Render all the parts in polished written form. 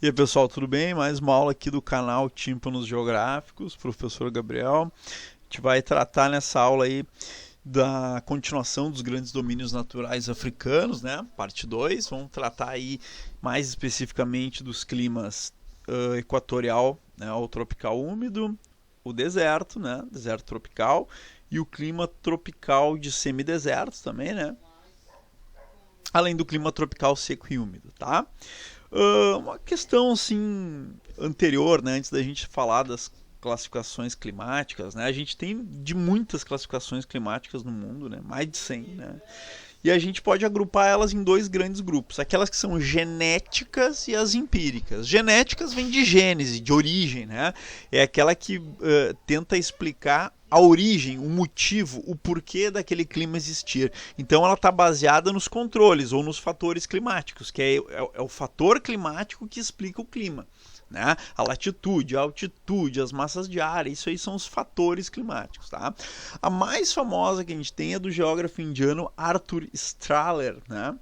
E aí, pessoal, tudo bem? Mais uma aula aqui do canal Tímpanos Geográficos, professor Gabriel. A gente vai tratar nessa aula aí da continuação dos grandes domínios naturais africanos, né? Parte 2. Vamos tratar aí mais especificamente dos climas equatorial, né? O tropical úmido, o deserto, né? Deserto tropical e o clima tropical de semideserto também, né? Além do clima tropical seco e úmido, tá? Uma questão assim anterior, né, antes da gente falar das classificações climáticas, né, a gente tem de muitas classificações climáticas no mundo, né, mais de 100, né, e a gente pode agrupar elas em dois grandes grupos, aquelas que são genéticas e as empíricas. Genéticas vem de gênese, de origem, né, é aquela que tenta explicar a origem, o motivo, o porquê daquele clima existir. Então ela está baseada nos controles ou nos fatores climáticos, que é o fator climático que explica o clima. Né? A latitude, a altitude, as massas de ar, isso aí são os fatores climáticos. Tá? A mais famosa que a gente tem é do geógrafo indiano Arthur Strahler, né?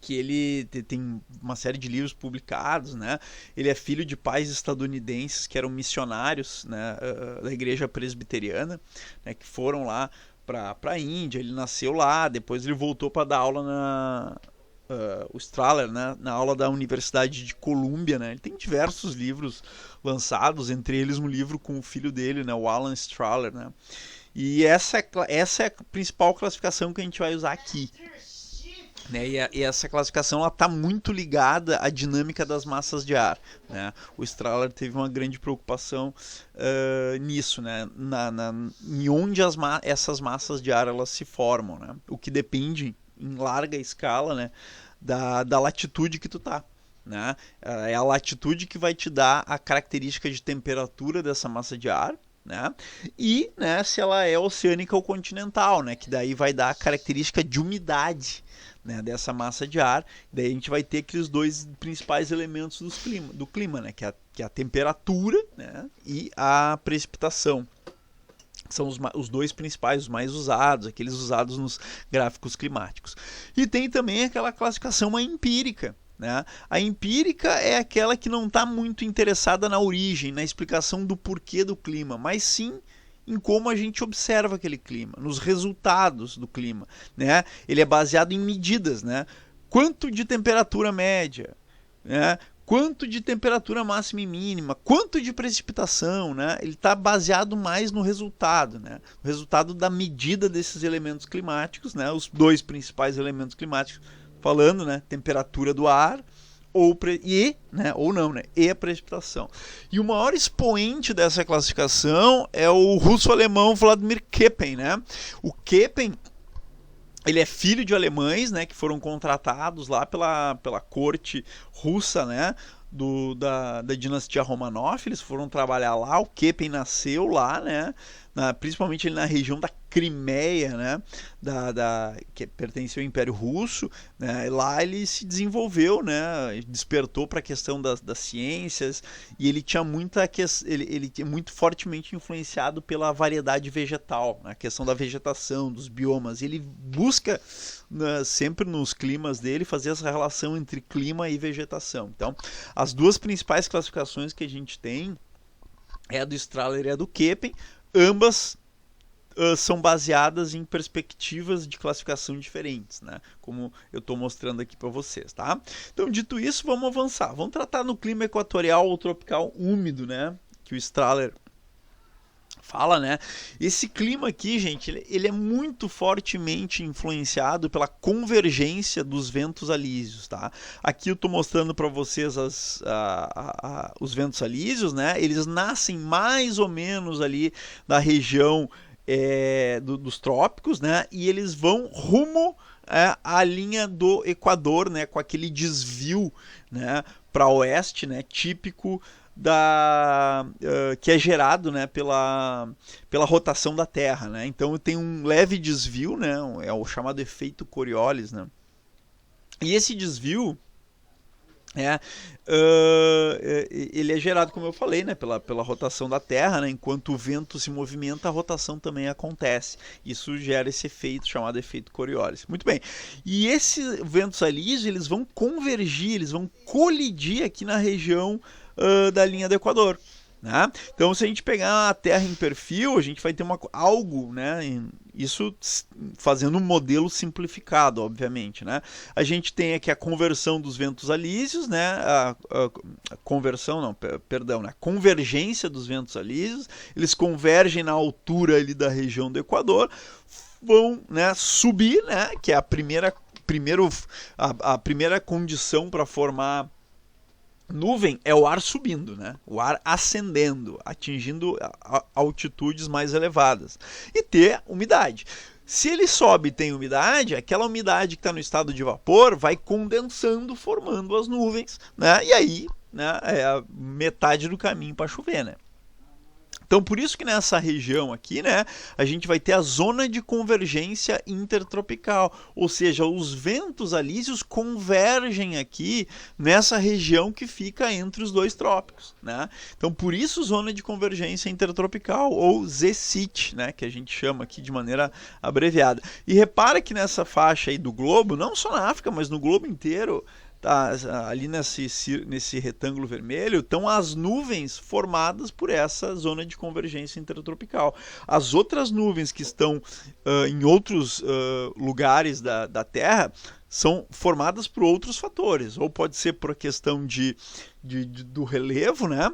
Que ele tem uma série de livros publicados, né? Ele é filho de pais estadunidenses que eram missionários, né, da igreja presbiteriana, né, que foram lá para a Índia. Ele nasceu lá, depois ele voltou para dar aula o Strahler, né, na aula da Universidade de Colômbia, né? Ele tem diversos livros lançados, entre eles um livro com o filho dele, né, o Alan Strahler, né? E essa é a principal classificação que a gente vai usar aqui. Né, e essa classificação está muito ligada à dinâmica das massas de ar. Né? O Strahler teve uma grande preocupação nisso, né? Em onde essas massas de ar elas se formam, né? O que depende em larga escala, né, da latitude que tu tá. Né? É a latitude que vai te dar a característica de temperatura dessa massa de ar. Né? E, né, se ela é oceânica ou continental, né, que daí vai dar a característica de umidade, né, dessa massa de ar. Daí a gente vai ter aqueles dois principais elementos do clima, né, que é a temperatura, né, e a precipitação. São os dois principais, os mais usados, aqueles usados nos gráficos climáticos. E tem também aquela classificação empírica. Né? A empírica é aquela que não está muito interessada na origem, na explicação do porquê do clima, mas sim em como a gente observa aquele clima, nos resultados do clima. Né? Ele é baseado em medidas. Né? Quanto de temperatura média? Né? Quanto de temperatura máxima e mínima? Quanto de precipitação? Né? Ele está baseado mais no resultado. Né? O resultado da medida desses elementos climáticos, né? Os dois principais elementos climáticos, falando, né, temperatura do ar ou não, né, e a precipitação. E o maior expoente dessa classificação é o russo-alemão Vladimir Köppen, né? O Köppen, ele é filho de alemães, né, que foram contratados lá pela corte russa, né, da dinastia Romanov. Eles foram trabalhar lá. O Köppen nasceu lá, né, principalmente na região da Crimeia, né, que pertenceu ao Império Russo. Né, lá ele se desenvolveu, né, despertou para a questão das ciências, e ele tinha ele tinha muito fortemente influenciado pela variedade vegetal, a questão da vegetação, dos biomas. Ele busca, né, sempre nos climas dele, fazer essa relação entre clima e vegetação. Então, as duas principais classificações que a gente tem é a do Strahler e a do Köppen. Ambas são baseadas em perspectivas de classificação diferentes, né? Como eu estou mostrando aqui para vocês, tá? Então, dito isso, vamos avançar. Vamos tratar no clima equatorial ou tropical úmido, né? Que o Strahler fala, né? Esse clima aqui, gente, ele é muito fortemente influenciado pela convergência dos ventos alísios, tá? Aqui eu estou mostrando para vocês os ventos alísios, né? Eles nascem mais ou menos ali na região dos trópicos, né? E eles vão rumo à linha do Equador, né? Com aquele desvio, né, para oeste, né? Típico que é gerado, né, pela rotação da Terra, né? Então tem um leve desvio, né? É o chamado efeito Coriolis, né? E esse desvio É, ele é gerado, como eu falei, né, pela rotação da Terra, né, enquanto o vento se movimenta, a rotação também acontece. Isso gera esse efeito chamado efeito Coriolis. Muito bem. E esses ventos alísios, eles vão convergir, eles vão colidir aqui na região da linha do Equador. Né? Então, se a gente pegar a Terra em perfil, a gente vai ter algo, né? Isso fazendo um modelo simplificado, obviamente. Né? A gente tem aqui a conversão dos ventos alísios, né? A conversão, não, perdão, né? A convergência dos ventos alísios. Eles convergem na altura ali da região do Equador, vão, né, subir, né? Que é a primeira condição para formar nuvem é o ar subindo, né? O ar ascendendo, atingindo altitudes mais elevadas. E ter umidade. Se ele sobe e tem umidade, aquela umidade que está no estado de vapor vai condensando, formando as nuvens, né? E aí, né, é a metade do caminho para chover, né? Então, por isso que nessa região aqui, né, a gente vai ter a zona de convergência intertropical, ou seja, os ventos alísios convergem aqui nessa região que fica entre os dois trópicos, né? Então, por isso zona de convergência intertropical, ou ZCIT, né, que a gente chama aqui de maneira abreviada. E repara que nessa faixa aí do globo, não só na África, mas no globo inteiro, tá, ali nesse retângulo vermelho estão as nuvens formadas por essa zona de convergência intertropical. As outras nuvens que estão em outros lugares da Terra são formadas por outros fatores, ou pode ser por questão do relevo, né?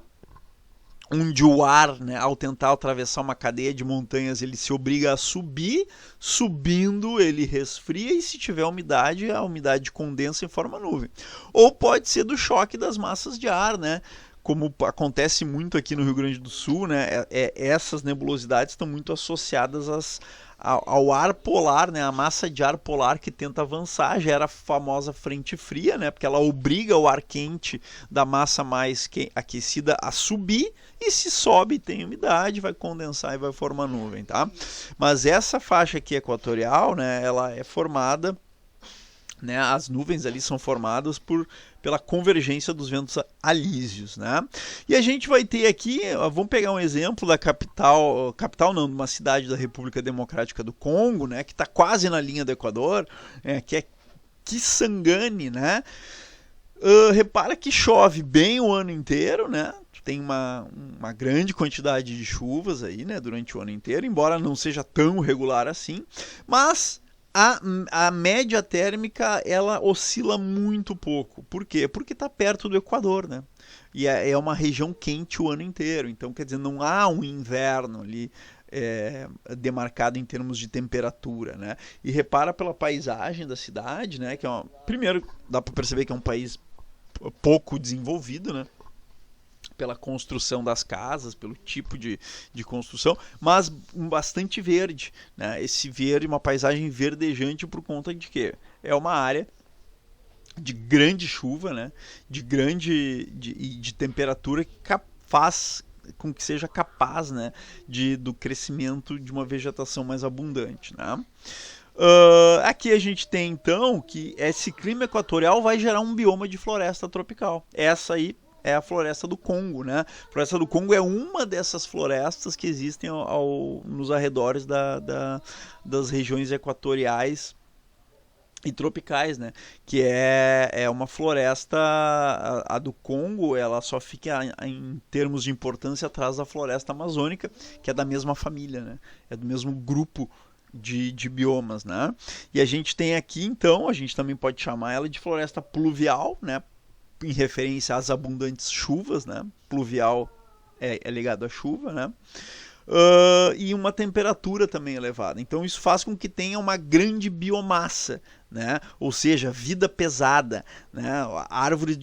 Onde o ar, né, ao tentar atravessar uma cadeia de montanhas, ele se obriga a subir, subindo ele resfria e se tiver umidade, a umidade condensa e forma nuvem. Ou pode ser do choque das massas de ar, né? Como acontece muito aqui no Rio Grande do Sul, né? Essas nebulosidades estão muito associadas ao ar polar, né? A massa de ar polar que tenta avançar, gera a famosa frente fria, né? Porque ela obriga o ar quente da massa mais aquecida a subir, e se sobe tem umidade, vai condensar e vai formar nuvem, tá? Mas essa faixa aqui equatorial, né? Ela é formada, né, as nuvens ali são formadas pela convergência dos ventos alísios, né? E a gente vai ter aqui, vamos pegar um exemplo da capital não, de uma cidade da República Democrática do Congo, né, que está quase na linha do Equador, que é Kisangani, né? Repara que chove bem o ano inteiro, né? Tem uma grande quantidade de chuvas aí, né, durante o ano inteiro, embora não seja tão regular assim, mas a média térmica ela oscila muito pouco. Por quê? Porque está perto do Equador, né? E é uma região quente o ano inteiro. Então, quer dizer, não há um inverno ali demarcado em termos de temperatura, né? E repara pela paisagem da cidade, né? Que primeiro dá para perceber que é um país pouco desenvolvido, né? Pela construção das casas, pelo tipo de construção, mas bastante verde, né? Esse verde, uma paisagem verdejante por conta de que é uma área de grande chuva, né? De temperatura que faz com que seja capaz, né, do crescimento de uma vegetação mais abundante, né? Aqui a gente tem então que esse clima equatorial vai gerar um bioma de floresta tropical. Essa aí é a floresta do Congo, né? A floresta do Congo é uma dessas florestas que existem nos arredores das regiões equatoriais e tropicais, né? Que é uma floresta, a do Congo, ela só fica em termos de importância atrás da floresta amazônica, que é da mesma família, né? É do mesmo grupo de biomas, né? E a gente tem aqui, então, a gente também pode chamar ela de floresta pluvial, né? Em referência às abundantes chuvas, né? Pluvial é ligado à chuva, né? E uma temperatura também elevada. Então isso faz com que tenha uma grande biomassa, né? Ou seja, vida pesada, né? Árvores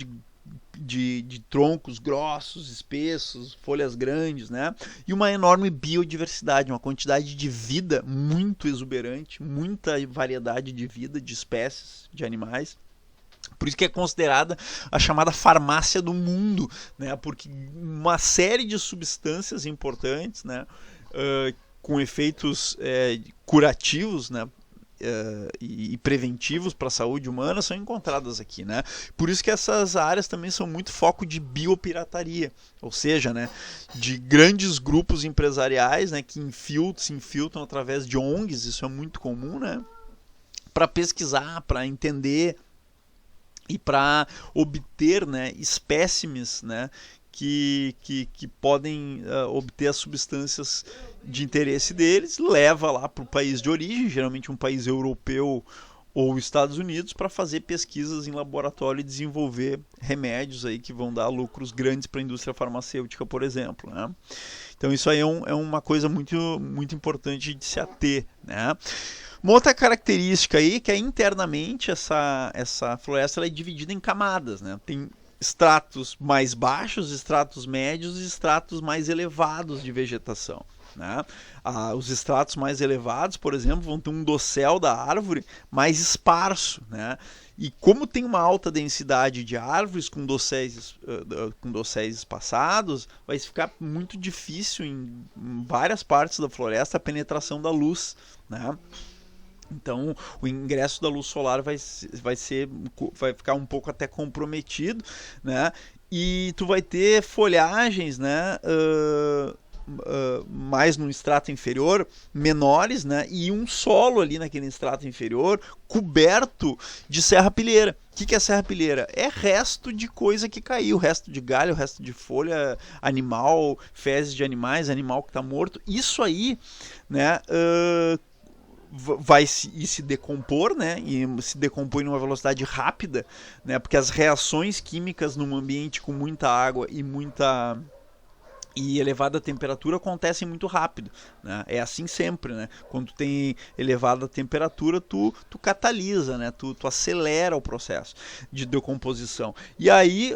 de troncos grossos, espessos, folhas grandes, né? E uma enorme biodiversidade, uma quantidade de vida muito exuberante, muita variedade de vida, de espécies, de animais. Por isso que é considerada a chamada farmácia do mundo, né? Porque uma série de substâncias importantes, né? Com efeitos curativos, né? e preventivos para a saúde humana são encontradas aqui, né? Por isso que essas áreas também são muito foco de biopirataria, ou seja, né, de grandes grupos empresariais, né, que se infiltram através de ONGs, isso é muito comum, né, para pesquisar, para entender e para obter, né, espécimes, né, que podem obter as substâncias de interesse deles, leva lá para o país de origem, geralmente um país europeu ou Estados Unidos, para fazer pesquisas em laboratório e desenvolver remédios aí que vão dar lucros grandes para a indústria farmacêutica, por exemplo, né? Então isso aí é uma coisa muito, muito importante de se ater, né? Uma outra característica aí que é internamente essa floresta ela é dividida em camadas, né? Tem estratos mais baixos, estratos médios e estratos mais elevados de vegetação, né? Os estratos mais elevados, por exemplo, vão ter um dossel da árvore mais esparso, né? E como tem uma alta densidade de árvores com dosséis espaçados, vai ficar muito difícil em várias partes da floresta a penetração da luz, né? Então o ingresso da luz solar vai ficar um pouco até comprometido, né? E tu vai ter folhagens, né? Mais no extrato inferior, menores, né? E um solo ali naquele extrato inferior coberto de serrapilheira. O que é serrapilheira? É resto de coisa que caiu, resto de galho, resto de folha, animal, fezes de animais, animal que está morto. Isso aí, né? Vai se decompor, né? E se decompõe numa velocidade rápida, né? Porque as reações químicas num ambiente com muita água e elevada temperatura acontecem muito rápido, né? É assim sempre, né? Quando tu tem elevada temperatura, tu catalisa, né? Tu acelera o processo de decomposição. E aí,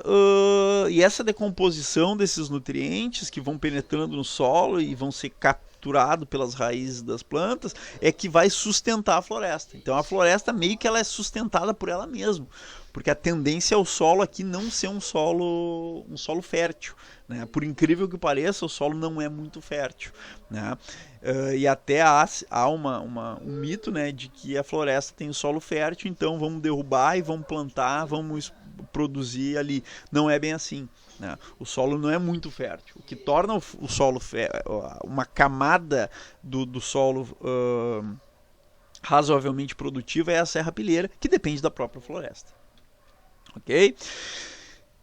e essa decomposição desses nutrientes que vão penetrando no solo e vão ser capturados pelas raízes das plantas é que vai sustentar a floresta. Então a floresta meio que ela é sustentada por ela mesma, porque a tendência é o solo aqui não ser um solo fértil, né? Por incrível que pareça, o solo não é muito fértil, né? E até há um mito, né, de que a floresta tem o solo fértil, então vamos derrubar e vamos plantar, vamos produzir ali. Não é bem assim, né? O solo não é muito fértil. O que torna o solo uma camada do solo razoavelmente produtiva é a serrapilheira, que depende da própria floresta. Ok?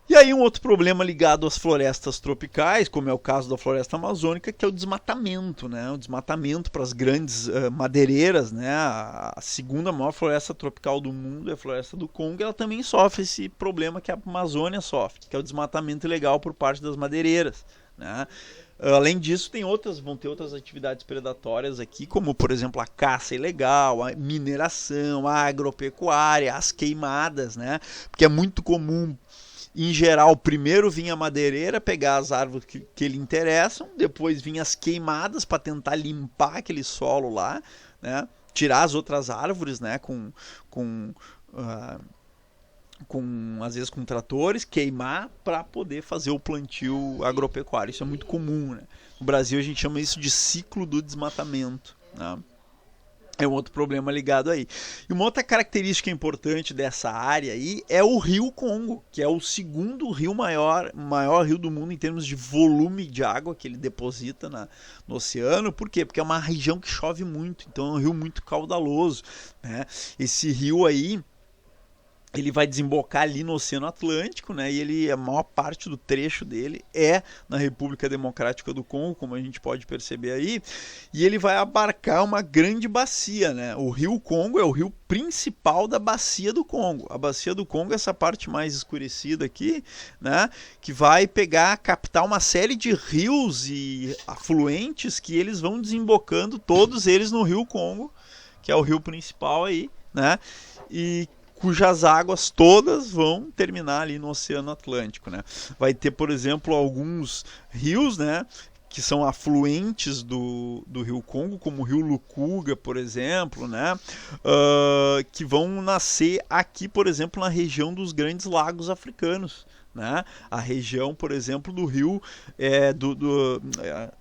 E aí um outro problema ligado às florestas tropicais, como é o caso da floresta amazônica, que é o desmatamento, né? O desmatamento para as grandes madeireiras, né? A segunda maior floresta tropical do mundo é a floresta do Congo, ela também sofre esse problema que a Amazônia sofre, que é o desmatamento ilegal por parte das madeireiras, né? Além disso, vão ter outras atividades predatórias aqui, como por exemplo a caça ilegal, a mineração, a agropecuária, as queimadas, né? Porque é muito comum, em geral, primeiro vinha a madeireira pegar as árvores que lhe interessam, depois vinha as queimadas para tentar limpar aquele solo lá, né? Tirar as outras árvores, né? Às vezes com tratores, queimar para poder fazer o plantio agropecuário. Isso é muito comum, né? No Brasil a gente chama isso de ciclo do desmatamento, né? É um outro problema ligado aí. E uma outra característica importante dessa área aí é o rio Congo, que é o segundo rio maior rio do mundo em termos de volume de água que ele deposita no oceano. Por quê? Porque é uma região que chove muito, então é um rio muito caudaloso, né? Esse rio aí, ele vai desembocar ali no Oceano Atlântico, né? E a maior parte do trecho dele é na República Democrática do Congo, como a gente pode perceber aí, e ele vai abarcar uma grande bacia, né? O rio Congo é o rio principal da bacia do Congo. A bacia do Congo é essa parte mais escurecida aqui, né? Que vai captar uma série de rios e afluentes que eles vão desembocando, todos eles no rio Congo, que é o rio principal aí, né? E cujas águas todas vão terminar ali no Oceano Atlântico, né? Vai ter, por exemplo, alguns rios, né, que são afluentes do rio Congo, como o rio Lukuga, por exemplo, né, que vão nascer aqui, por exemplo, na região dos grandes lagos africanos, né? A região, por exemplo, do rio,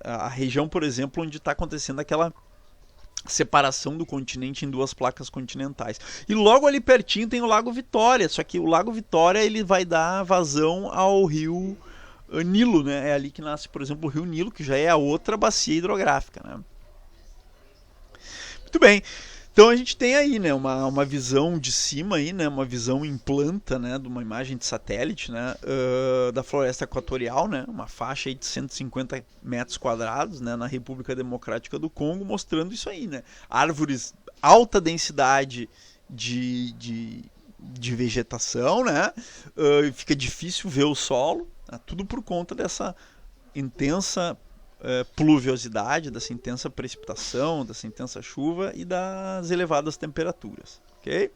a região, por exemplo, onde está acontecendo aquela separação do continente em duas placas continentais. E logo ali pertinho tem o Lago Vitória, só que o Lago Vitória ele vai dar vazão ao rio Nilo, né? É ali que nasce, por exemplo, o rio Nilo, que já é a outra bacia hidrográfica, né? Muito bem. Então a gente tem aí, né, uma visão de cima aí, né, uma visão em planta, né, de uma imagem de satélite, né, da floresta equatorial, né, uma faixa aí de 150 metros quadrados, né, na República Democrática do Congo, mostrando isso aí, né, árvores, alta densidade de vegetação, né, fica difícil ver o solo, né, tudo por conta dessa intensa pluviosidade, dessa intensa precipitação, dessa intensa chuva e das elevadas temperaturas, ok?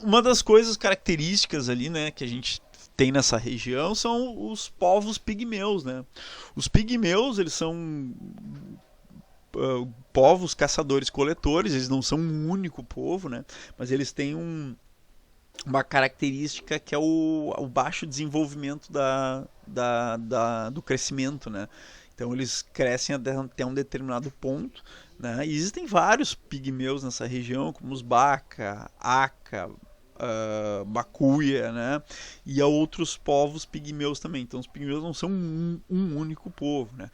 Uma das coisas características ali, né, que a gente tem nessa região são os povos pigmeus, né? Os pigmeus, eles são povos caçadores-coletores, eles não são um único povo, né? Mas eles têm uma característica que é o baixo desenvolvimento do crescimento, né? Então eles crescem até um determinado ponto, né? E existem vários pigmeus nessa região, como os Baka, Aka, Bakuya, né? E há outros povos pigmeus também. Então os pigmeus não são um único povo, né?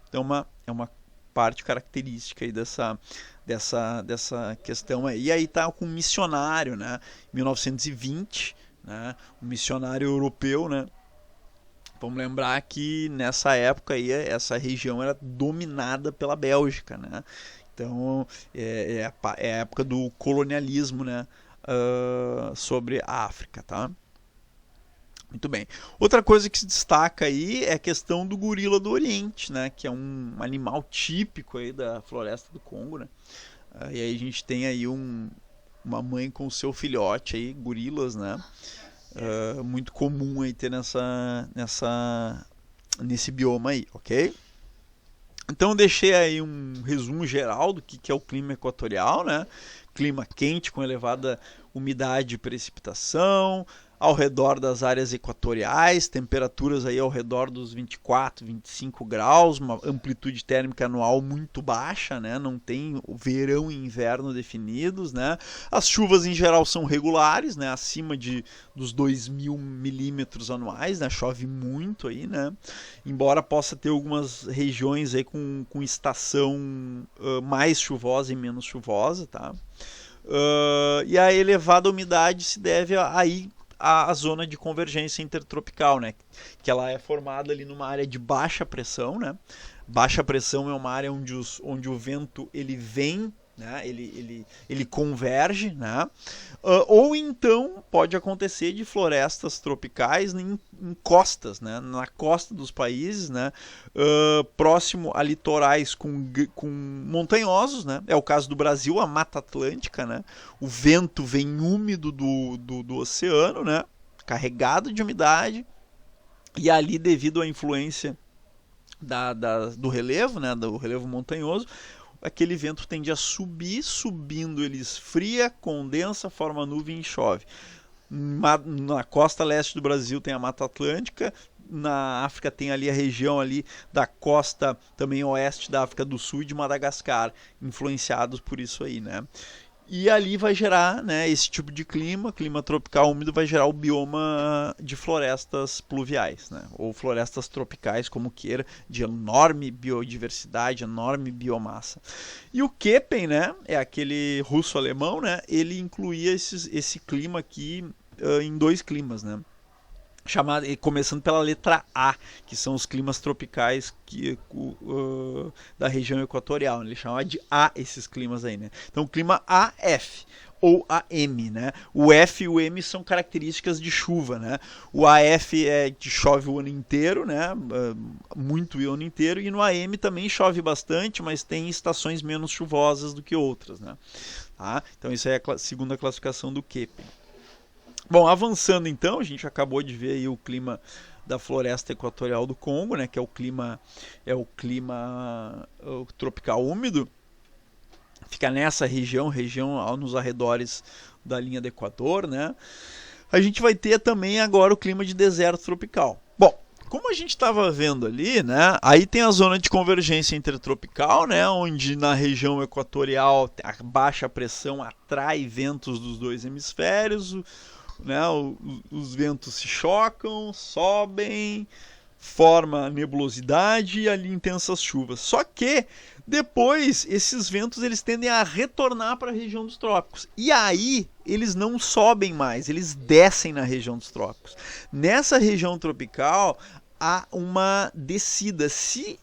Então é uma parte característica aí dessa questão aí. E aí tá com um missionário, né? Em 1920, né? Um missionário europeu, né? Vamos lembrar que nessa época aí essa região era dominada pela Bélgica, né? Então é a época do colonialismo, né? Sobre a África, tá? Muito bem. Outra coisa que se destaca aí é a questão do gorila do Oriente, né? Que é um animal típico aí da floresta do Congo, né? E aí a gente tem aí uma mãe com o seu filhote aí, gorilas, né? Muito comum aí ter nesse bioma aí, ok? Então eu deixei aí um resumo geral do que é o clima equatorial, né? Clima quente com elevada umidade e precipitação, ao redor das áreas equatoriais, temperaturas aí ao redor dos 24, 25 graus, uma amplitude térmica anual muito baixa, né? Não tem verão e inverno definidos, né? As chuvas em geral são regulares, né? Acima dos 2.000 milímetros anuais, né? Chove muito aí, né? Embora possa ter algumas regiões aí com estação mais chuvosa e menos chuvosa, tá? E a elevada umidade se deve aí a zona de convergência intertropical, né? Que ela é formada ali numa área de baixa pressão, né? Baixa pressão é uma área onde o vento ele vem, né? Ele converge, né? Ou então pode acontecer de florestas tropicais em costas, né? Na costa dos países, né? Próximo a litorais com montanhosos, né? É o caso do Brasil, a Mata Atlântica, né? O vento vem úmido do oceano, né? Carregado de umidade, e ali, devido à influência do relevo, né? Do relevo montanhoso, aquele vento tende a subir, subindo ele esfria, condensa, forma nuvem e chove. Na costa leste do Brasil tem a Mata Atlântica, na África tem ali a região ali da costa também oeste da África do Sul e de Madagascar, influenciados por isso aí, né? E ali vai gerar, né, esse tipo de clima tropical úmido vai gerar o bioma de florestas pluviais, né, ou florestas tropicais, como queira, de enorme biodiversidade, enorme biomassa. E o Köppen, né, é aquele russo-alemão, né, ele incluía esse clima aqui em dois climas, né. Começando pela letra A, que são os climas tropicais da região equatorial. Ele chama de A esses climas aí, né? Então o clima AF ou AM, né? O F e o M são características de chuva, né? O AF é que chove o ano inteiro, né? Muito o ano inteiro, e no AM também chove bastante, mas tem estações menos chuvosas do que outras, né? Tá? Então isso é a segunda classificação do Köppen. Bom, avançando então, a gente acabou de ver aí o clima da floresta equatorial do Congo, né, que é o clima tropical úmido. Fica nessa região nos arredores da linha do Equador, né? A gente vai ter também agora o clima de deserto tropical. Bom, como a gente estava vendo ali, né? Aí tem a zona de convergência intertropical, né? Onde na região equatorial a baixa pressão atrai ventos dos dois hemisférios, né? Os ventos se chocam, sobem, forma nebulosidade e ali intensas chuvas. Só que depois esses ventos eles tendem a retornar para a região dos trópicos. E aí eles não sobem mais, eles descem na região dos trópicos. Nessa região tropical há uma descida. Se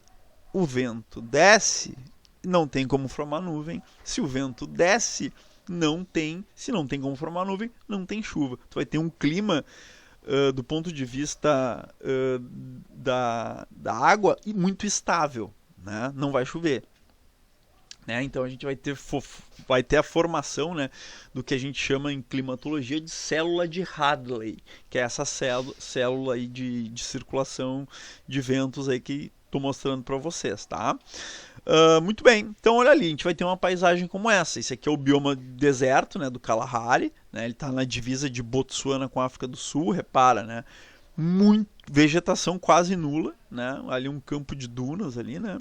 o vento desce, não tem como formar nuvem. Se o vento desce, não tem. Se não tem como formar nuvem, não tem chuva. Tu vai ter um clima do ponto de vista da água e muito estável, né? Não vai chover. Né? Então a gente vai ter a formação, né, do que a gente chama em climatologia de célula de Hadley, que é essa célula aí de circulação de ventos aí que estou mostrando para vocês, tá? Muito bem, então olha ali, a gente vai ter uma paisagem como essa. Esse aqui é o bioma deserto, né, do Kalahari, né? Ele está na divisa de Botsuana com a África do Sul, repara, né? Vegetação quase nula, né? Ali um campo de dunas ali, né?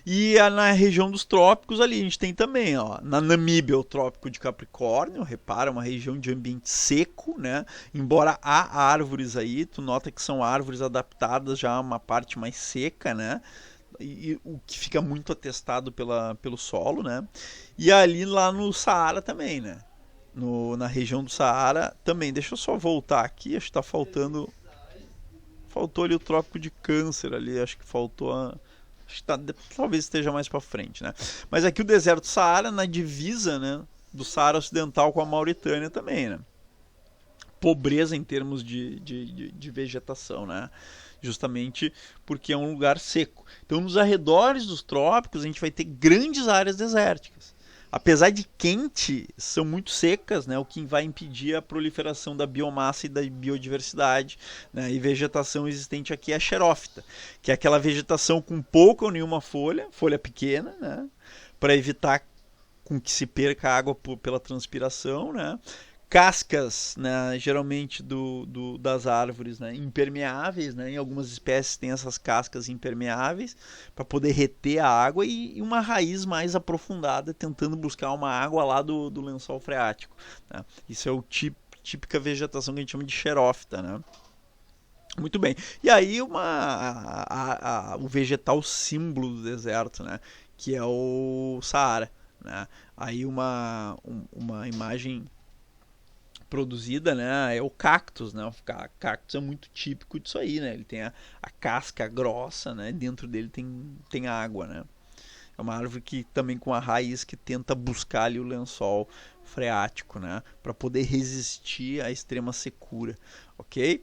E na região dos trópicos ali a gente tem também, ó, na Namíbia o trópico de Capricórnio, repara, uma região de ambiente seco, né? Embora há árvores aí, tu nota que são árvores adaptadas já a uma parte mais seca, né? E o que fica muito atestado pelo solo, né? E ali lá no Saara também, né? Na região do Saara também. Deixa eu só voltar aqui, acho que tá faltou ali o trópico de Câncer ali, acho que faltou talvez esteja mais para frente, né? Mas aqui o deserto do Saara na divisa, né, do Saara Ocidental com a Mauritânia também, né? Pobreza em termos de vegetação, né? Justamente porque é um lugar seco. Então, nos arredores dos trópicos, a gente vai ter grandes áreas desérticas. Apesar de quente, são muito secas, né, o que vai impedir a proliferação da biomassa e da biodiversidade, né, e vegetação existente aqui é a xerófita, que é aquela vegetação com pouca ou nenhuma folha pequena, né, para evitar com que se perca água pela transpiração, né, cascas, né, geralmente das árvores, né, impermeáveis, né, em algumas espécies tem essas cascas impermeáveis para poder reter a água e uma raiz mais aprofundada tentando buscar uma água lá do lençol freático, né. Isso é o típica vegetação que a gente chama de xerófita, né. Muito bem. E aí o vegetal símbolo do deserto, né, que é o Saara, né. Aí uma imagem produzida, né, é o cactus, né? O cactus é muito típico disso aí, né? Ele tem a casca grossa, né? Dentro dele tem água, né? É uma árvore que também com a raiz que tenta buscar ali o lençol freático, né? Para poder resistir à extrema secura, ok?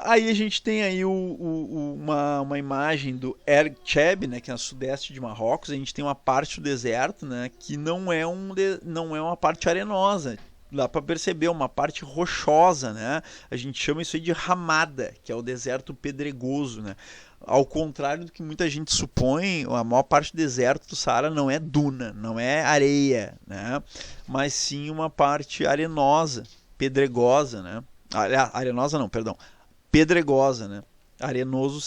Aí a gente tem aí uma imagem do Erg Cheb, né, que é no sudeste de Marrocos. A gente tem uma parte do deserto, né, que não é uma parte arenosa. Dá para perceber uma parte rochosa, né? A gente chama isso aí de Ramada, que é o deserto pedregoso, né? Ao contrário do que muita gente supõe, a maior parte do deserto do Saara não é duna, não é areia, né? Mas sim uma parte arenosa, pedregosa, né? Arenosa não, perdão, pedregosa, né? Arenoso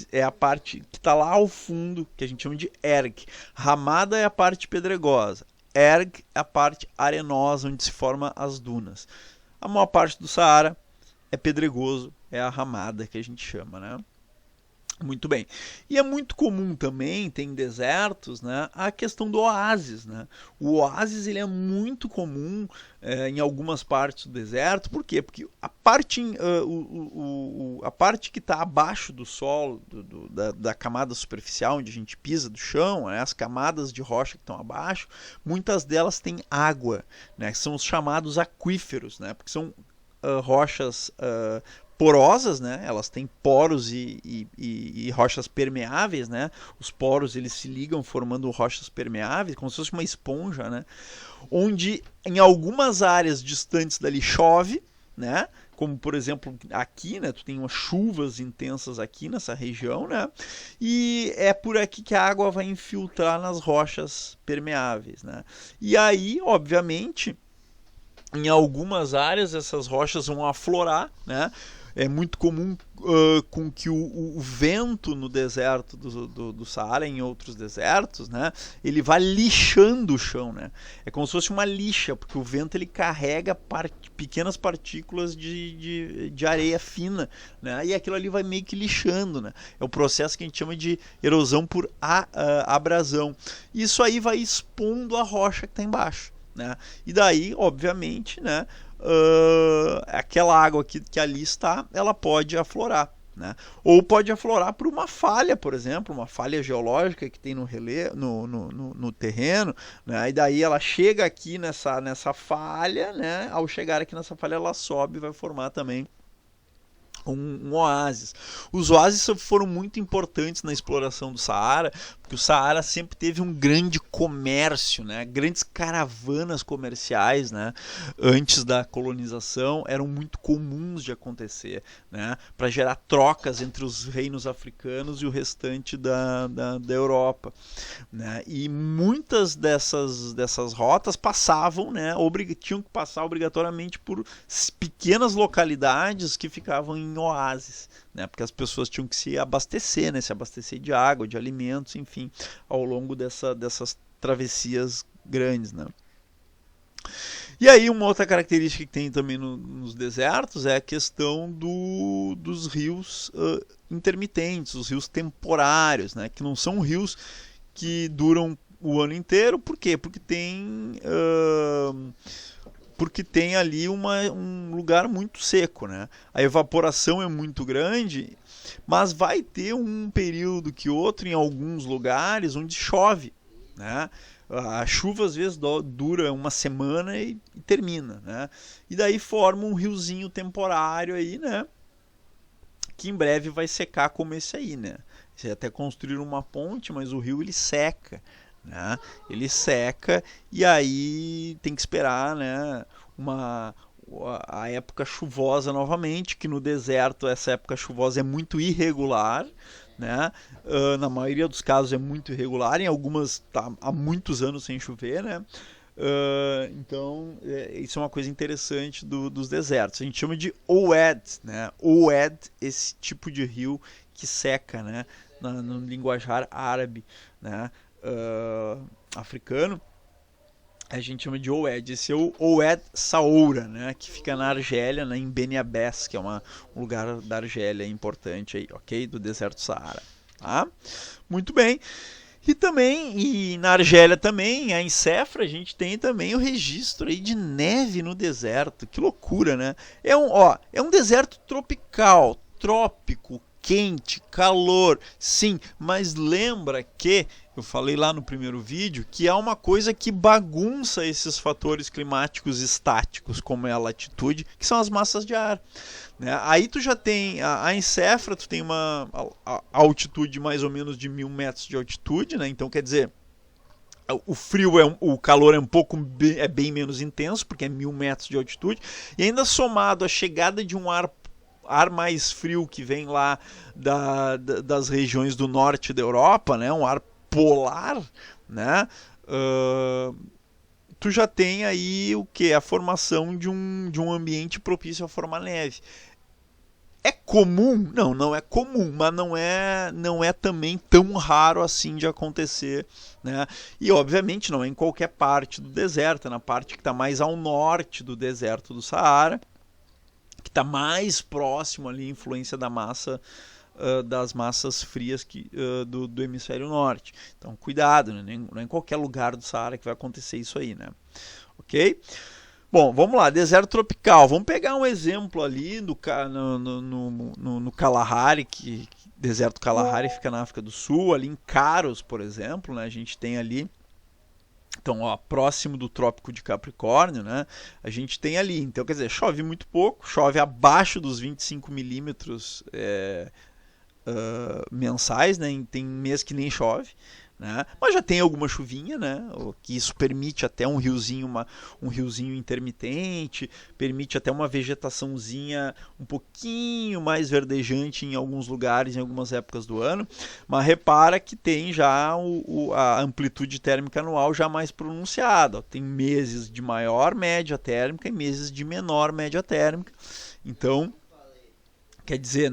é a parte que está lá ao fundo, que a gente chama de erg. Ramada é a parte pedregosa. Erg é a parte arenosa onde se formam as dunas. A maior parte do Saara é pedregoso, é a ramada que a gente chama, né? Muito bem. E é muito comum também, tem desertos, né, a questão do oásis, né? O oásis ele é muito comum em algumas partes do deserto. Por quê? Porque a parte que está abaixo do solo, da camada superficial onde a gente pisa do chão, né, as camadas de rocha que estão abaixo, muitas delas têm água, né? São os chamados aquíferos, né? Porque são rochas porosas, né? Elas têm poros e rochas permeáveis, né? Os poros eles se ligam formando rochas permeáveis, como se fosse uma esponja, né? Onde em algumas áreas distantes dali chove, né? Como por exemplo aqui, né? Tu tem umas chuvas intensas aqui nessa região, né? E é por aqui que a água vai infiltrar nas rochas permeáveis, né? E aí, obviamente, Em algumas áreas essas rochas vão aflorar, né? É muito comum com que o vento no deserto do Saara, em outros desertos, né, ele vai lixando o chão, né? É como se fosse uma lixa, porque o vento ele carrega pequenas partículas de areia fina, né? E aquilo ali vai meio que lixando, né? É o processo que a gente chama de erosão por abrasão. Isso aí vai expondo a rocha que está embaixo, né? E daí, obviamente, né, aquela água que ali está, ela pode aflorar, né? Ou pode aflorar por uma falha, por exemplo, uma falha geológica que tem no terreno, né? E daí ela chega aqui nessa falha, né? Ao chegar aqui nessa falha, ela sobe e vai formar também um oásis. Os oásis foram muito importantes na exploração do Saara, porque o Saara sempre teve um grande comércio, né? Grandes caravanas comerciais, né? Antes da colonização eram muito comuns de acontecer, né? Para gerar trocas entre os reinos africanos e o restante da Europa, né? E muitas dessas rotas passavam, né? Tinham que passar obrigatoriamente por pequenas localidades que ficavam em oásis, né? Porque as pessoas tinham que se abastecer, né? Se abastecer de água, de alimentos, enfim, ao longo dessas travessias grandes, né? E aí uma outra característica que tem também nos desertos é a questão dos rios intermitentes, os rios temporários, né? Que não são rios que duram o ano inteiro. Por quê? Porque tem ali um lugar muito seco, né? A evaporação é muito grande, mas vai ter um período que outro em alguns lugares onde chove, né? A chuva às vezes dura uma semana e termina, né? E daí forma um riozinho temporário aí, né? Que em breve vai secar como esse aí, né? Você até construir uma ponte, mas o rio ele seca, né? Ele seca e aí tem que esperar, né, a época chuvosa novamente, que no deserto essa época chuvosa é muito irregular, né? Na maioria dos casos é muito irregular, em algumas tá há muitos anos sem chover, né? Então isso é uma coisa interessante dos desertos. A gente chama de OED, né? OED, esse tipo de rio que seca, né? No linguajar árabe, né? Africano, a gente chama de OED. Esse é o OED Saoura, né? Que fica na Argélia, né? Em Beni Abbès, que é um lugar da Argélia importante aí, ok? Do deserto do Saara, tá? Muito bem. E na Argélia também, em Cefra, a gente tem também o registro aí de neve no deserto. Que loucura, né? É um deserto tropical, trópico, quente, calor, sim, mas lembra que eu falei lá no primeiro vídeo que há uma coisa que bagunça esses fatores climáticos estáticos, como é a latitude, que são as massas de ar, né? Aí tu já tem em Cefra, tu tem uma altitude mais ou menos de 1000 metros de altitude, né? Então quer dizer, o calor é bem menos intenso, porque é 1000 metros de altitude, e ainda somado à chegada de um ar mais frio que vem lá das regiões do norte da Europa, né? Um ar polar, né? Tu já tem aí o que? A formação de um ambiente propício a formar neve. É comum? Não é comum, mas não é também tão raro assim de acontecer, né? E obviamente não é em qualquer parte do deserto, é na parte que está mais ao norte do deserto do Saara, que está mais próximo ali, influência das massas frias do hemisfério norte. Então, cuidado, né? Não é em qualquer lugar do Saara que vai acontecer isso aí, né? Ok? Bom, vamos lá, deserto tropical. Vamos pegar um exemplo ali no Kalahari, deserto Kalahari fica na África do Sul, ali em Caros, por exemplo, né? A gente tem ali. Então, próximo do Trópico de Capricórnio, né? A gente tem ali. Então, quer dizer, chove muito pouco, chove abaixo dos 25 milímetros mensais, né? Tem mês que nem chove, né? Mas já tem alguma chuvinha, né? Que isso permite até um riozinho intermitente, permite até uma vegetaçãozinha um pouquinho mais verdejante em alguns lugares, em algumas épocas do ano. Mas repara que tem já a amplitude térmica anual já mais pronunciada. Tem meses de maior média térmica e meses de menor média térmica. Então, quer dizer,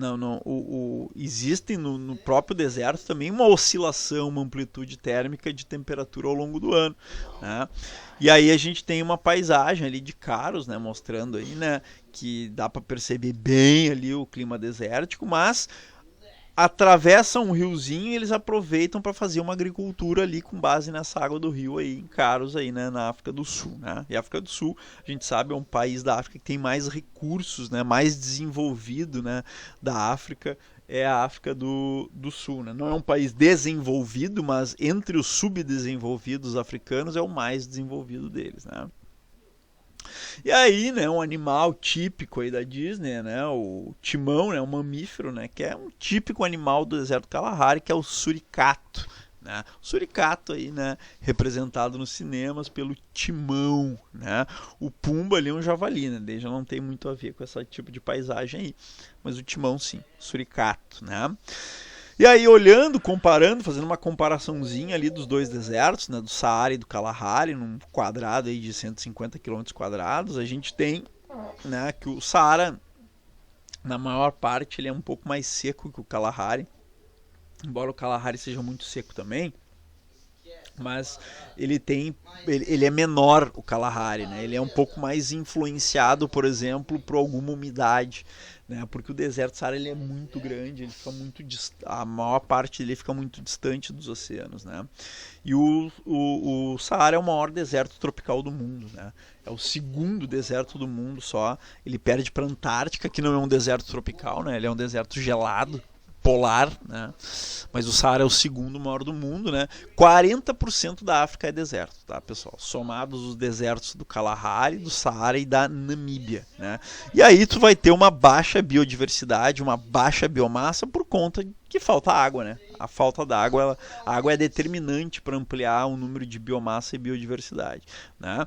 existe no próprio deserto também uma oscilação, uma amplitude térmica de temperatura ao longo do ano, né? E aí a gente tem uma paisagem ali de Caros, né, mostrando aí, né, que dá para perceber bem ali o clima desértico, mas atravessam um riozinho e eles aproveitam para fazer uma agricultura ali com base nessa água do rio aí em Caros aí, né, na África do Sul, né? E a África do Sul, a gente sabe, é um país da África que tem mais recursos, né, mais desenvolvido, né, da África, é a África do Sul, né? Não é um país desenvolvido, mas entre os subdesenvolvidos africanos é o mais desenvolvido deles, né? E aí, né, um animal típico aí da Disney, né, o timão, né, um mamífero, né, que é um típico animal do deserto Kalahari, que é o suricato, né? O suricato aí, né, representado nos cinemas pelo timão, né? O pumba ali é um javali, né? Daí já não tem muito a ver com esse tipo de paisagem aí, mas o timão sim, suricato, né? E aí, olhando, comparando, fazendo uma comparaçãozinha ali dos dois desertos, né, do Saara e do Kalahari, num quadrado aí de 150 km², a gente tem, né, que o Saara, na maior parte, ele é um pouco mais seco que o Kalahari, embora o Kalahari seja muito seco também, mas ele é menor, o Kalahari, né? Ele é um pouco mais influenciado, por exemplo, por alguma umidade, né? Porque o deserto Saara ele é muito grande, ele fica muito a maior parte dele fica muito distante dos oceanos, né? E o Saara é o maior deserto tropical do mundo, né? É o segundo deserto do mundo só. Ele perde para a Antártica, que não é um deserto tropical, né? Ele é um deserto gelado, polar, né? Mas o Saara é o segundo maior do mundo, né? 40% da África é deserto, tá, pessoal? Somados os desertos do Kalahari, do Saara e da Namíbia, né? E aí tu vai ter uma baixa biodiversidade, uma baixa biomassa por conta que falta água, né? A falta d'água, a água é determinante para ampliar o número de biomassa e biodiversidade, né?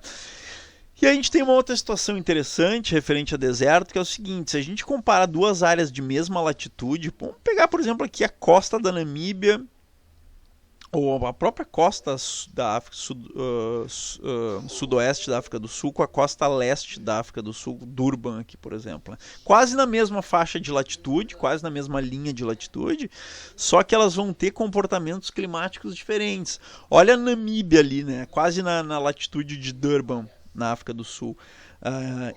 E a gente tem uma outra situação interessante referente a deserto, que é o seguinte: se a gente compara duas áreas de mesma latitude, vamos pegar, por exemplo, aqui a costa da Namíbia, ou a própria costa da África, sudoeste da África do Sul, com a costa leste da África do Sul, Durban aqui, por exemplo, né? Quase na mesma faixa de latitude, quase na mesma linha de latitude, só que elas vão ter comportamentos climáticos diferentes. Olha a Namíbia ali, né? Quase na latitude de Durban, na África do Sul.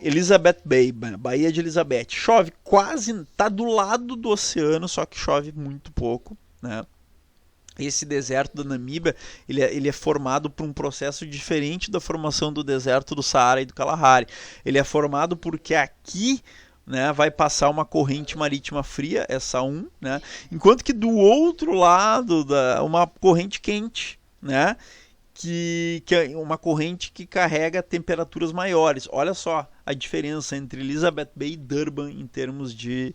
Elizabeth Bay, Baía de Elizabeth, chove quase, tá do lado do oceano, só que chove muito pouco, né? Esse deserto da Namíbia, ele é formado por um processo diferente da formação do deserto do Saara e do Kalahari. Ele é formado porque aqui, né, vai passar uma corrente marítima fria, essa 1, né, enquanto que do outro lado, uma corrente quente, né, que é uma corrente que carrega temperaturas maiores. Olha só a diferença entre Elizabeth Bay e Durban em termos de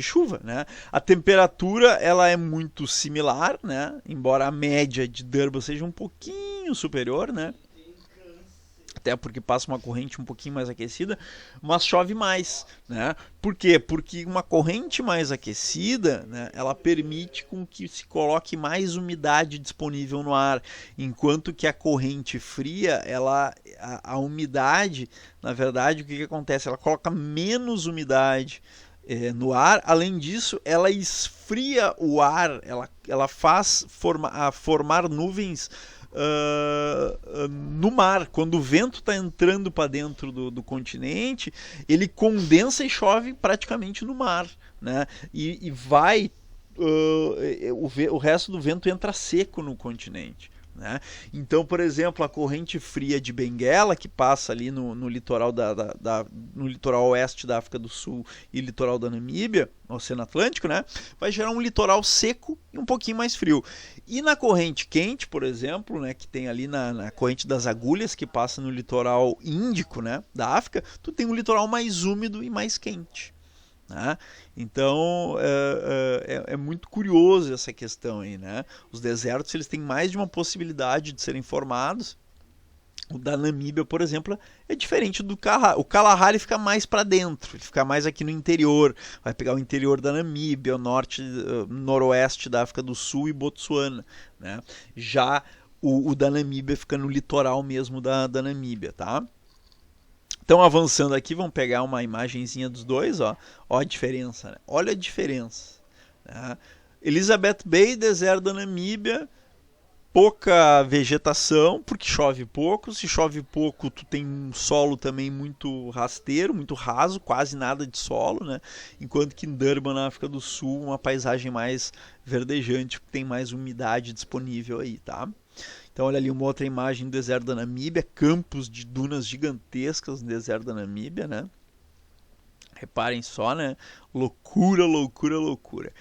chuva, né? A temperatura ela é muito similar, né? Embora a média de Durban seja um pouquinho superior, né? Até porque passa uma corrente um pouquinho mais aquecida, mas chove mais, né? Por quê? Porque uma corrente mais aquecida, né, ela permite com que se coloque mais umidade disponível no ar, enquanto que a corrente fria, a umidade, na verdade, o que acontece? Ela coloca menos umidade no ar. Além disso, ela esfria o ar, ela faz formar nuvens no mar. Quando o vento está entrando para dentro do continente, ele condensa e chove praticamente no mar, né? E vai o resto do vento entra seco no continente, né? Então, por exemplo, a corrente fria de Benguela, que passa ali no litoral no litoral oeste da África do Sul e litoral da Namíbia, no Oceano Atlântico, né, vai gerar um litoral seco e um pouquinho mais frio. E na corrente quente, por exemplo, né, que tem ali na corrente das agulhas, que passa no litoral índico, né, da África, tu tem um litoral mais úmido e mais quente, né? Então é muito curioso essa questão aí, né? Os desertos eles têm mais de uma possibilidade de serem formados. O da Namíbia, por exemplo, é diferente do Kalahari. O Kalahari fica mais para dentro, ele fica mais aqui no interior. Vai pegar o interior da Namíbia, o norte, noroeste da África do Sul e Botsuana, né? Já o da Namíbia fica no litoral mesmo da Namíbia, tá? Então, avançando aqui, vamos pegar uma imagenzinha dos dois, ó. Ó a diferença, né? Olha a diferença, né? Elizabeth Bay, deserto da Namíbia, pouca vegetação, porque chove pouco. Se chove pouco, tu tem um solo também muito rasteiro, muito raso, quase nada de solo, né? Enquanto que em Durban, na África do Sul, uma paisagem mais verdejante, tem mais umidade disponível aí, tá? Então olha ali uma outra imagem do deserto da Namíbia, campos de dunas gigantescas no deserto da Namíbia, né? Reparem só, né? Loucura, loucura, loucura.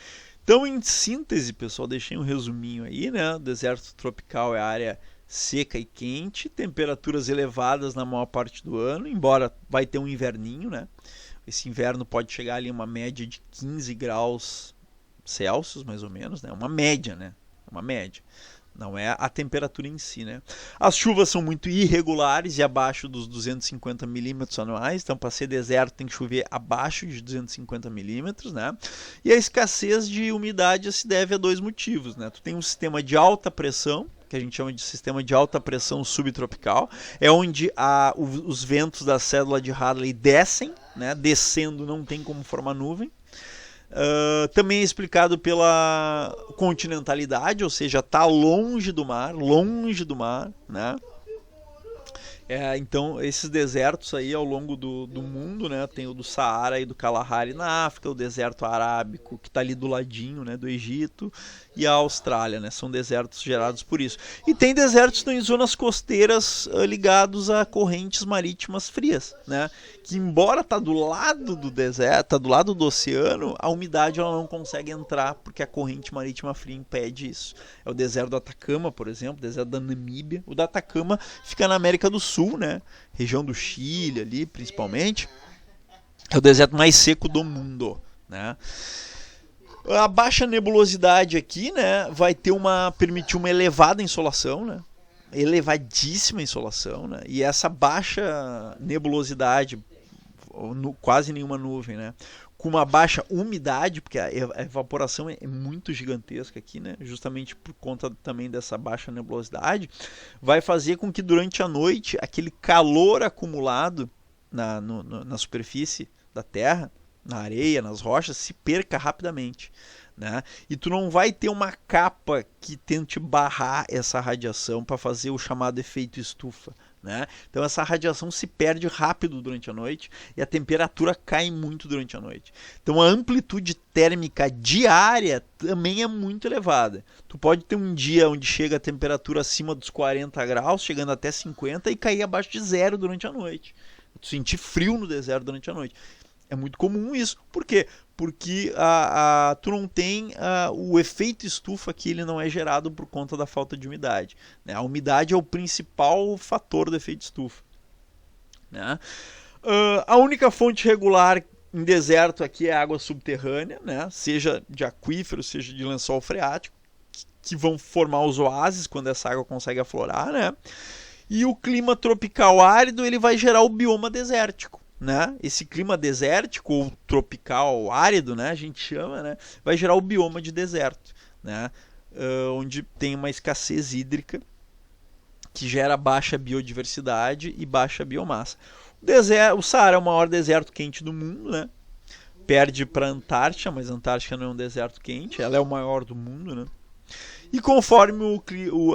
Então, em síntese, pessoal, deixei um resuminho aí, né? O deserto tropical é a área seca e quente, temperaturas elevadas na maior parte do ano, embora vai ter um inverninho, né? Esse inverno pode chegar ali a uma média de 15 graus Celsius, mais ou menos, né? Uma média, né? Uma média. Não é a temperatura em si, né? As chuvas são muito irregulares e abaixo dos 250 milímetros anuais. Então, para ser deserto, tem que chover abaixo de 250 milímetros, né? E a escassez de umidade se deve a dois motivos, né? Tu tem um sistema de alta pressão, que a gente chama de sistema de alta pressão subtropical, é onde os ventos da cédula de Hadley descem, né? Descendo não tem como formar nuvem. Também é explicado pela continentalidade, ou seja, está longe do mar, né? Então, esses desertos aí ao longo do mundo, né? Tem o do Saara e do Kalahari na África, o deserto arábico que está ali do ladinho, né? Do Egito, e a Austrália, né? São desertos gerados por isso. E tem desertos em zonas costeiras ligados a correntes marítimas frias, né? Que embora tá do lado do deserto, tá do lado do oceano, a umidade ela não consegue entrar porque a corrente marítima fria impede isso. É o deserto do Atacama, por exemplo, o deserto da Namíbia. O da Atacama fica na América do Sul, né? Região do Chile ali, principalmente. É o deserto mais seco do mundo, né? A baixa nebulosidade aqui, né, vai permitir uma elevada insolação, né? Elevadíssima insolação, né? E essa baixa nebulosidade, quase nenhuma nuvem, né? Com uma baixa umidade, porque a evaporação é muito gigantesca aqui, né? Justamente por conta também dessa baixa nebulosidade, vai fazer com que durante a noite aquele calor acumulado na superfície da Terra, na areia, nas rochas, se perca rapidamente, né? E tu não vai ter uma capa que tente barrar essa radiação para fazer o chamado efeito estufa, né? Então essa radiação se perde rápido durante a noite e a temperatura cai muito durante a noite. Então a amplitude térmica diária também é muito elevada. Tu pode ter um dia onde chega a temperatura acima dos 40 graus, chegando até 50 e cair abaixo de zero durante a noite. Tu sentir frio no deserto durante a noite. É muito comum isso. Por quê? Porque tu não tem o efeito estufa que ele não é gerado por conta da falta de umidade, né? A umidade é o principal fator do efeito estufa, né? A única fonte regular em deserto aqui é água subterrânea, né? Seja de aquífero, seja de lençol freático, que vão formar os oásis quando essa água consegue aflorar, né? E o clima tropical árido ele vai gerar o bioma desértico, né? Esse clima desértico ou tropical árido, né, a gente chama, né, vai gerar o bioma de deserto, né, onde tem uma escassez hídrica que gera baixa biodiversidade e baixa biomassa. O Saara é o maior deserto quente do mundo, né? Perde para a Antártica, mas a Antártica não é um deserto quente, ela é o maior do mundo, né? E conforme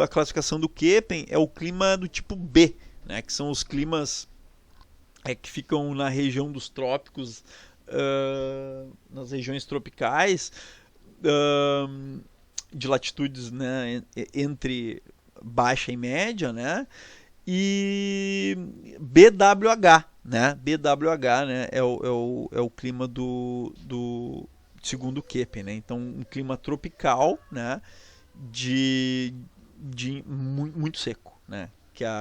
a classificação do Köppen, é o clima do tipo B, né, que são os climas que ficam na região dos trópicos, nas regiões tropicais, de latitudes, né, entre baixa e média, né, e BWH, né, BWH, né, é o clima do segundo Köppen, né, então um clima tropical, né, de muito seco, né,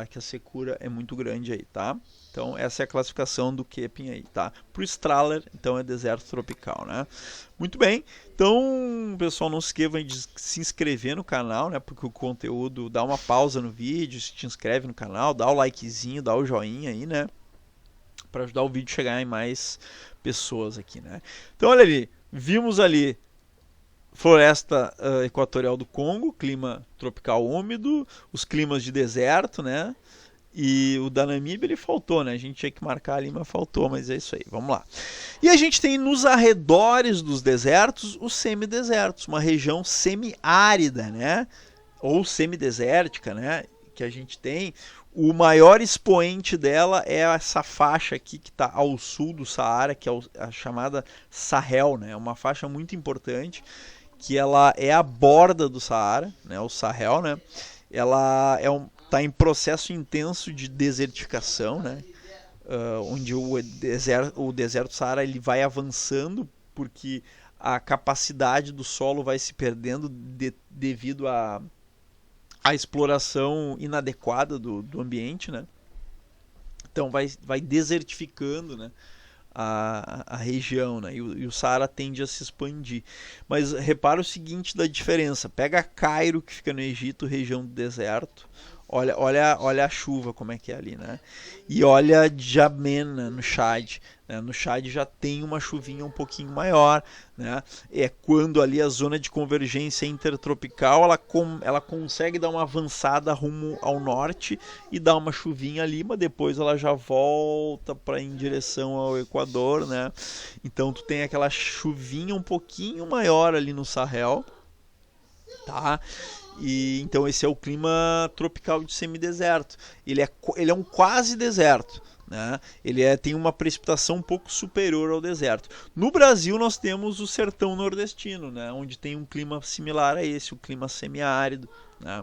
que a secura é muito grande aí, tá? Então essa é a classificação do Köppen aí, tá? Pro Strahler, então é deserto tropical, né? Muito bem, então pessoal, não se esqueçam de se inscrever no canal, né? Porque o conteúdo, dá uma pausa no vídeo, se te inscreve no canal, dá o likezinho, dá o joinha aí, né? Para ajudar o vídeo a chegar em mais pessoas aqui, né? Então olha ali, vimos ali floresta equatorial do Congo, clima tropical úmido, os climas de deserto, né? E o da Namíbia ele faltou, né? A gente tinha que marcar ali, mas faltou, mas é isso aí, vamos lá. E a gente tem nos arredores dos desertos os semidesertos, uma região semiárida, né? Ou semidesértica, né? Que a gente tem. O maior expoente dela é essa faixa aqui que está ao sul do Saara, que é a chamada Sahel, né? É uma faixa muito importante, que ela é a borda do Saara, né? O Sahel, né? Ela está em processo intenso de desertificação, né? Onde o deserto Saara ele vai avançando porque a capacidade do solo vai se perdendo devido à exploração inadequada do ambiente, né? Então vai desertificando, né? A região, né? E o Saara tende a se expandir. Mas repara o seguinte da diferença. Pega Cairo, que fica no Egito, região do deserto. Olha a chuva como é que é ali, né? E olha Djamena no Chad, né? No Chad já tem uma chuvinha um pouquinho maior, né? É quando ali a zona de convergência intertropical ela consegue dar uma avançada rumo ao norte e dar uma chuvinha ali, mas depois ela já volta para em direção ao Equador, né? Então tu tem aquela chuvinha um pouquinho maior ali no Sahel, tá? E então esse é o clima tropical de semideserto. Ele é um quase deserto, né? Ele tem uma precipitação um pouco superior ao deserto. No Brasil nós temos o sertão nordestino, né? Onde tem um clima similar a esse, o clima semiárido, né?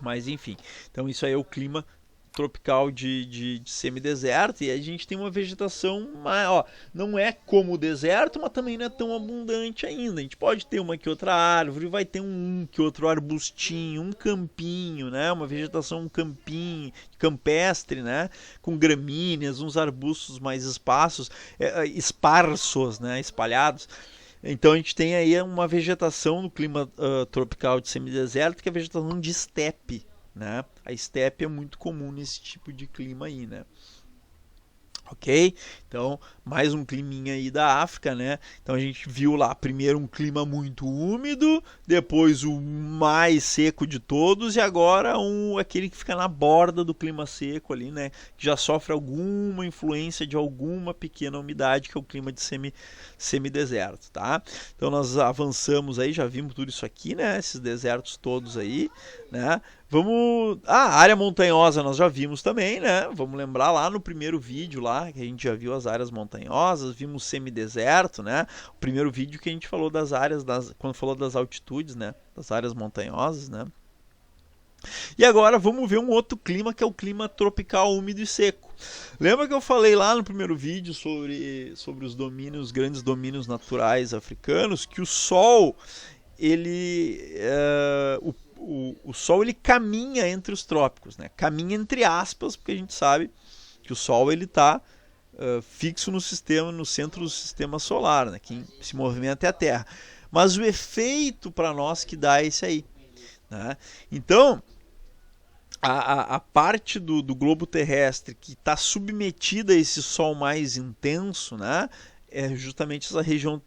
Mas enfim, então isso aí é o clima tropical de semideserto, e a gente tem uma vegetação, ó, não é como o deserto, mas também não é tão abundante ainda. A gente pode ter uma que outra árvore, vai ter um que outro arbustinho, um campinho, né? Uma vegetação, um campinho campestre, né? Com gramíneas, uns arbustos mais esparsos, né? Espalhados. Então a gente tem aí uma vegetação no clima tropical de semideserto, que é a vegetação de estepe, né? A estepe é muito comum nesse tipo de clima aí, né? Ok? Então, mais um climinha aí da África, né? Então a gente viu lá primeiro um clima muito úmido, depois o mais seco de todos, e agora aquele que fica na borda do clima seco ali, né? Que já sofre alguma influência de alguma pequena umidade, que é o clima de semideserto, tá? Então nós avançamos aí, já vimos tudo isso aqui, né? Esses desertos todos aí, né? A área montanhosa nós já vimos também, né? Vamos lembrar lá no primeiro vídeo lá, que a gente já viu as áreas montanhosas, vimos semideserto, né? O primeiro vídeo que a gente falou das áreas, quando falou das altitudes, né? Das áreas montanhosas, né? E agora vamos ver um outro clima, que é o clima tropical úmido e seco. Lembra que eu falei lá no primeiro vídeo sobre os grandes domínios naturais africanos, que o Sol, o Sol ele caminha entre os trópicos, né? Caminha entre aspas, porque a gente sabe que o Sol ele está fixo no centro do sistema solar, né? Quem se movimenta é a Terra. Mas o efeito para nós que dá é esse aí, né? Então a parte do globo terrestre que está submetida a esse Sol mais intenso, né? É justamente essa região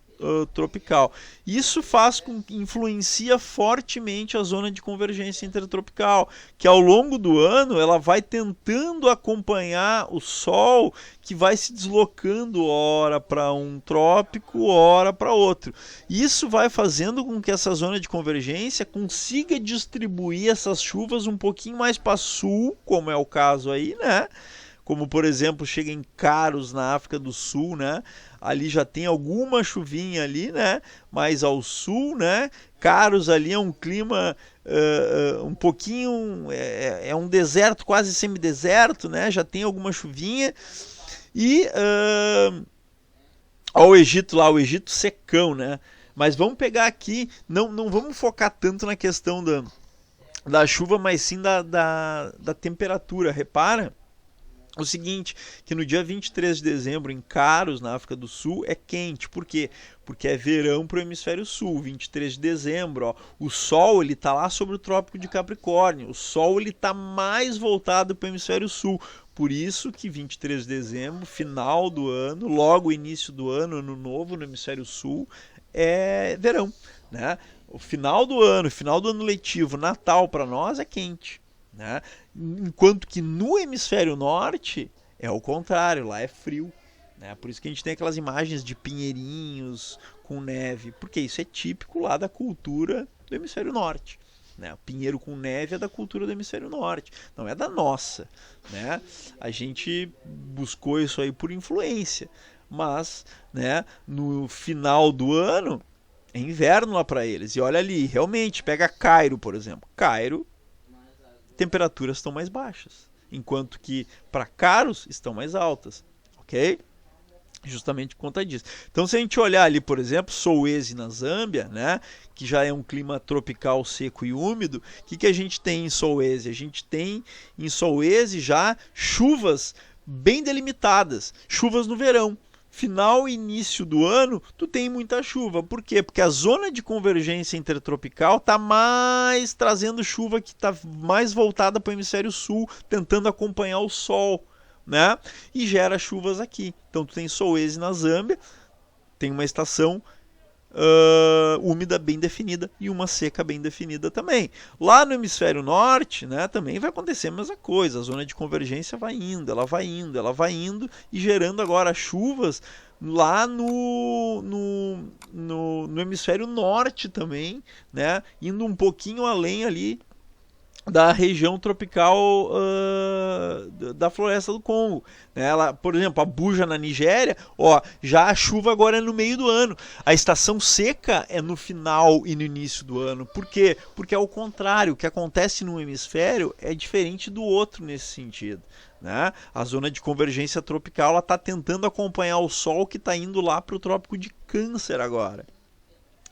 tropical. Isso influencia fortemente a zona de convergência intertropical, que ao longo do ano ela vai tentando acompanhar o Sol, que vai se deslocando ora para um trópico, ora para outro. Isso vai fazendo com que essa zona de convergência consiga distribuir essas chuvas um pouquinho mais para sul, como é o caso aí, né? Como por exemplo chega em Caros na África do Sul, né? Ali já tem alguma chuvinha ali, né? Mais ao sul, né? Caros ali é um clima um pouquinho, é um deserto, quase semideserto, né? Já tem alguma chuvinha. E o Egito lá, o Egito secão, né? Mas vamos pegar aqui, não vamos focar tanto na questão da chuva, mas sim da temperatura. Repara o seguinte, que no dia 23 de dezembro, em Caros, na África do Sul, é quente. Por quê? Porque é verão para o hemisfério sul. 23 de dezembro, ó, o Sol ele está lá sobre o Trópico de Capricórnio. O Sol ele está mais voltado para o hemisfério sul. Por isso que 23 de dezembro, final do ano, logo início do ano, ano novo no hemisfério sul, é verão, né? O final do ano letivo, Natal para nós é quente, né? Enquanto que no hemisfério norte é o contrário, lá é frio, né? Por isso que a gente tem aquelas imagens de pinheirinhos com neve, porque isso é típico lá da cultura do hemisfério norte, né? O pinheiro com neve é da cultura do hemisfério norte, não é da nossa, né? A gente buscou isso aí por influência, mas, né, no final do ano é inverno lá para eles. E olha ali, realmente, pega Cairo, por exemplo. Cairo, temperaturas estão mais baixas, enquanto que para Caros estão mais altas, ok? Justamente por conta disso. Então, se a gente olhar ali, por exemplo, Solwezi na Zâmbia, né, que já é um clima tropical seco e úmido, o que a gente tem em Solwezi? A gente tem em Solwezi já chuvas bem delimitadas, chuvas no verão. Final e início do ano, tu tem muita chuva. Por quê? Porque a zona de convergência intertropical está mais trazendo chuva que está mais voltada para o hemisfério sul, tentando acompanhar o sol, né? E gera chuvas aqui. Então tu tem Solwezi na Zâmbia, tem uma estação úmida bem definida e uma seca bem definida também. Lá no hemisfério norte, né, também vai acontecer a mesma coisa. A zona de convergência vai indo, ela vai indo, ela vai indo e gerando agora chuvas lá no hemisfério norte também, né, indo um pouquinho além ali da região tropical da floresta do Congo. Ela, por exemplo, a Buja na Nigéria, ó, já a chuva agora é no meio do ano. A estação seca é no final e no início do ano. Por quê? Porque é o contrário. O que acontece num hemisfério é diferente do outro nesse sentido, né? A zona de convergência tropical está tentando acompanhar o Sol que está indo lá para o Trópico de Câncer agora.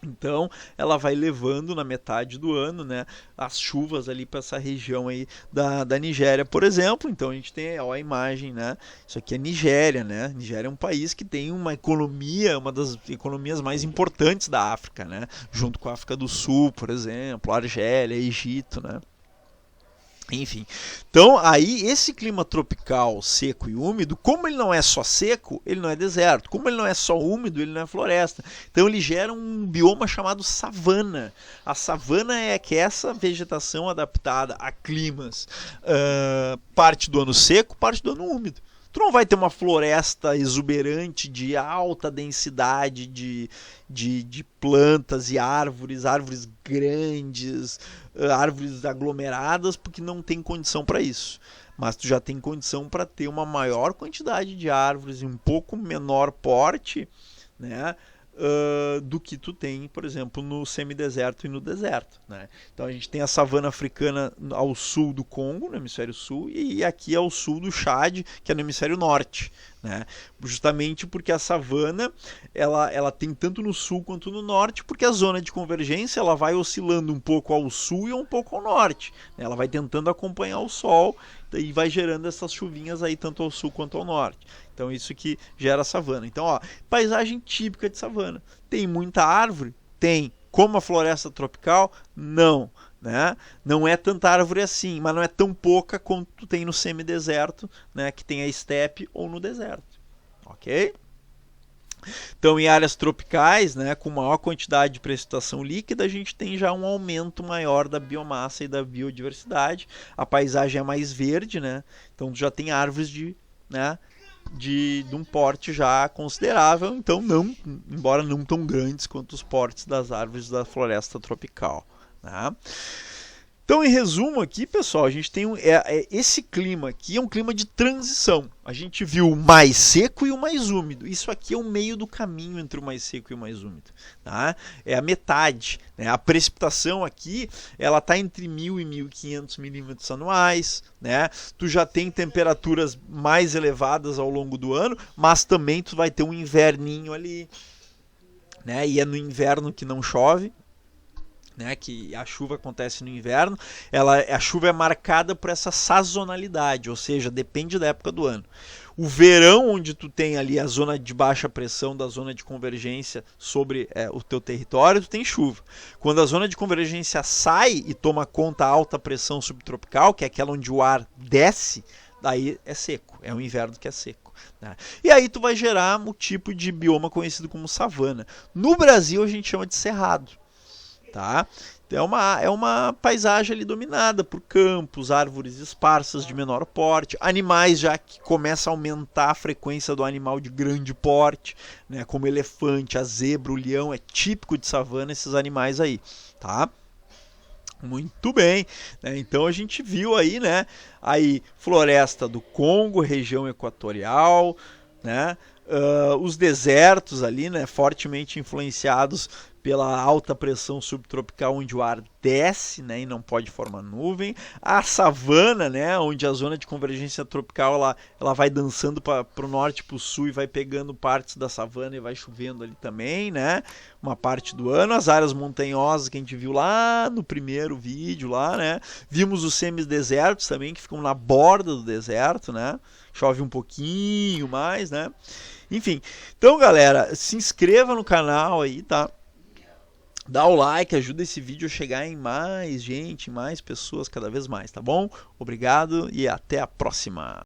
Então, ela vai levando na metade do ano, né, as chuvas ali para essa região aí da Nigéria, por exemplo. Então, a gente tem ó, a imagem, né? Isso aqui é Nigéria, né? Nigéria é um país que tem uma economia, uma das economias mais importantes da África, né? Junto com a África do Sul, por exemplo, Argélia, Egito, né? Enfim, então aí esse clima tropical seco e úmido, como ele não é só seco, ele não é deserto. Como ele não é só úmido, ele não é floresta. Então ele gera um bioma chamado savana. A savana é que essa vegetação adaptada a climas parte do ano seco, parte do ano úmido. Tu não vai ter uma floresta exuberante de alta densidade de plantas e árvores grandes, árvores aglomeradas, porque não tem condição para isso. Mas tu já tem condição para ter uma maior quantidade de árvores e um pouco menor porte, né? Do que tu tem, por exemplo, no semideserto e no deserto, né? Então a gente tem a savana africana ao sul do Congo, no hemisfério sul, e aqui ao sul do Chad, que é no hemisfério norte, né? Justamente porque a savana ela tem tanto no sul quanto no norte, porque a zona de convergência ela vai oscilando um pouco ao sul e um pouco ao norte, né? Ela vai tentando acompanhar o sol e vai gerando essas chuvinhas aí tanto ao sul quanto ao norte. Então isso que gera a savana. Então, ó, paisagem típica de savana. Tem muita árvore? Tem. Como a floresta tropical? Não, né? Não é tanta árvore assim, mas não é tão pouca quanto tem no semideserto, né, que tem a estepe ou no deserto. OK? Então, em áreas tropicais, né, com maior quantidade de precipitação líquida, a gente tem já um aumento maior da biomassa e da biodiversidade. A paisagem é mais verde, né? Então já tem árvores de um porte já considerável, então embora não tão grandes quanto os portes das árvores da floresta tropical, né? Então, em resumo aqui, pessoal, a gente tem esse clima aqui é um clima de transição. A gente viu o mais seco e o mais úmido. Isso aqui é o meio do caminho entre o mais seco e o mais úmido, tá? É a metade, né? A precipitação aqui, ela está entre 1.000 e 1.500 milímetros anuais, né? Tu já tem temperaturas mais elevadas ao longo do ano, mas também tu vai ter um inverninho ali, né? E é no inverno que não chove, né, que a chuva acontece no inverno, a chuva é marcada por essa sazonalidade, ou seja, depende da época do ano. O verão, onde tu tem ali a zona de baixa pressão da zona de convergência sobre o teu território, tu tem chuva. Quando a zona de convergência sai e toma conta a alta pressão subtropical, que é aquela onde o ar desce, daí é seco, é um inverno que é seco. Né? E aí tu vai gerar um tipo de bioma conhecido como savana. No Brasil a gente chama de cerrado. Tá? É uma paisagem ali dominada por campos, árvores esparsas de menor porte, animais já que começa a aumentar a frequência do animal de grande porte, né? Como elefante, a zebra, o leão, é típico de savana esses animais aí, tá? Muito bem, né? Então a gente viu aí, né? Aí floresta do Congo, região equatorial, né? Os desertos ali, né? Fortemente influenciados pela alta pressão subtropical, onde o ar desce, né, e não pode formar nuvem. A savana, né, onde a zona de convergência tropical ela vai dançando para o norte e para o sul e vai pegando partes da savana e vai chovendo ali também, né, uma parte do ano. As áreas montanhosas que a gente viu lá no primeiro vídeo lá, né, vimos os semidesertos também que ficam na borda do deserto, né, chove um pouquinho mais, né. Enfim, então galera, se inscreva no canal aí, tá? Dá o like, ajuda esse vídeo a chegar em mais gente, mais pessoas cada vez mais, tá bom? Obrigado e até a próxima!